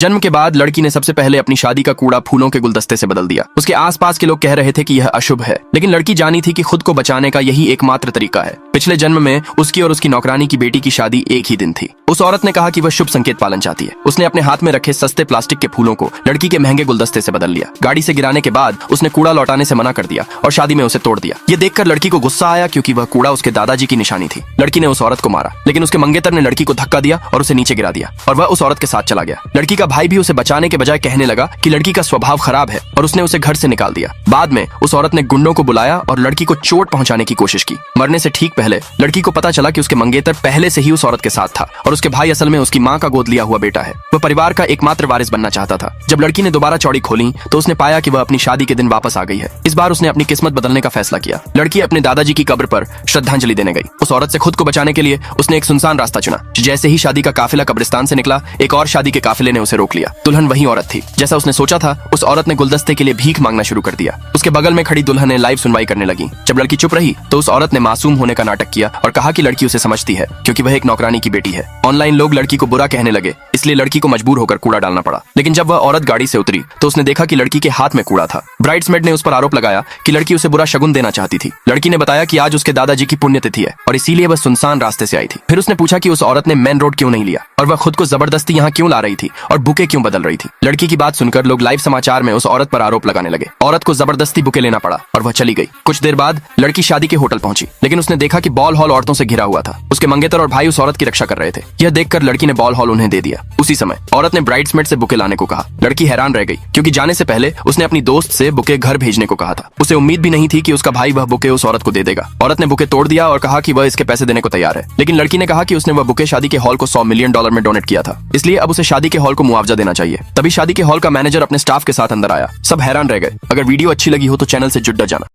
जन्म के बाद लड़की ने सबसे पहले अपनी शादी का कूड़ा फूलों के गुलदस्ते से बदल दिया। उसके आसपास के लोग कह रहे थे कि यह अशुभ है, लेकिन लड़की जानी थी कि खुद को बचाने का यही एकमात्र तरीका है। पिछले जन्म में उसकी और उसकी नौकरानी की बेटी की शादी एक ही दिन थी। उस औरत ने कहा कि वह शुभ संकेत पालन चाहती है। उसने अपने हाथ में रखे सस्ते प्लास्टिक के फूलों को लड़की के महंगे गुलदस्ते से बदल लिया। गाड़ी से गिराने के बाद उसने कूड़ा लौटाने से मना कर दिया और शादी में उसे तोड़ दिया। ये देखकर लड़की को गुस्सा आया, क्योंकि वह कूड़ा उसके दादाजी की निशानी थी। लड़की ने उस औरत को मारा, लेकिन उसके मंगेतर ने लड़की को धक्का दिया और उसे नीचे गिरा दिया और वह उस औरत के साथ चला गया। लड़की का भाई भी उसे बचाने के बजाय कहने लगा कि लड़की का स्वभाव खराब है और उसने उसे घर से निकाल दिया। बाद में उस औरत ने गुंडों को बुलाया और लड़की को चोट पहुंचाने की कोशिश की। मरने से ठीक पहले लड़की को पता चला कि उसके मंगेतर पहले से ही उस औरत के साथ था और उसके भाई असल में उसकी मां का गोद लिया हुआ बेटा है। वह परिवार का एकमात्र वारिस बनना चाहता था। जब लड़की ने दोबारा चौड़ी खोली तो उसने पाया कि वह अपनी शादी के दिन वापस आ गई है। इस बार उसने अपनी किस्मत बदलने का फैसला किया। लड़की अपने दादाजी की कब्र पर श्रद्धांजलि देने गई। उस औरत से खुद को बचाने के लिए उसने एक सुनसान रास्ता चुना। जैसे ही शादी का काफिला कब्रिस्तान से निकला, एक और शादी के काफिले ने उसे रोक लिया। दुल्हन वही औरत थी। जैसा उसने सोचा था, उस औरत ने गुलदस्ते के लिए भीख मांगना शुरू कर दिया। उसके बगल में खड़ी दुल्हन ने लाइव सुनवाई करने लगी। जब लड़की चुप रही तो उस औरत ने मासूम होने का नाटक किया और कहा कि लड़की उसे समझती है, क्योंकि वह एक नौकरानी की बेटी है। ऑनलाइन लोग लड़की को बुरा कहने लगे, इसलिए लड़की को मजबूर होकर कूड़ा डालना पड़ा। लेकिन जब वह औरत गाड़ी से उतरी तो उसने देखा कि लड़की के हाथ में कूड़ा था। ब्राइड्समेड ने उस पर आरोप लगाया कि लड़की उसे बुरा शगुन देना चाहती थी। लड़की ने बताया कि आज उसके दादाजी की पुण्यतिथि है और इसीलिए वह सुनसान रास्ते से आई थी। फिर उसने पूछा कि उस औरत ने मेन रोड क्यों नहीं लिया और वह खुद को जबरदस्ती यहाँ क्यों ला रही थी और बुके क्यों बदल रही थी। लड़की की बात सुनकर लोग लाइव समाचार में उस औरत पर आरोप लगाने लगे। औरत को जबरदस्ती बुके लेना पड़ा और वह चली गई। कुछ देर बाद लड़की शादी के होटल पहुंची, लेकिन उसने देखा कि बॉल हॉल औरतों से घिरा हुआ था। उसके मंगेतर और भाई उस औरत की रक्षा कर रहे थे। यह देखकर लड़की ने बॉल हॉल उन्हें दे दिया। उसी समय औरत ने ब्राइड्समेड से बुके लाने को कहा। लड़की हैरान रह गई, क्योंकि जाने से पहले उसने अपनी दोस्त से बुके घर भेजने को कहा था। उसे उम्मीद भी नहीं थी कि उसका भाई वह बुके उस औरत को दे देगा। औरत ने बुके तोड़ दिया और कहा कि वह इसके पैसे देने को तैयार है, लेकिन लड़की ने कहा कि उसने वह बुके शादी के हॉल को $100 मिलियन में डोनेट किया था, इसलिए अब उसे शादी के हॉल को मुआवजा देना चाहिए। तभी शादी के हॉल का मैनेजर अपने स्टाफ के साथ अंदर आया। सब हैरान रह गए। अगर वीडियो अच्छी लगी हो तो चैनल से जुड़ जाना।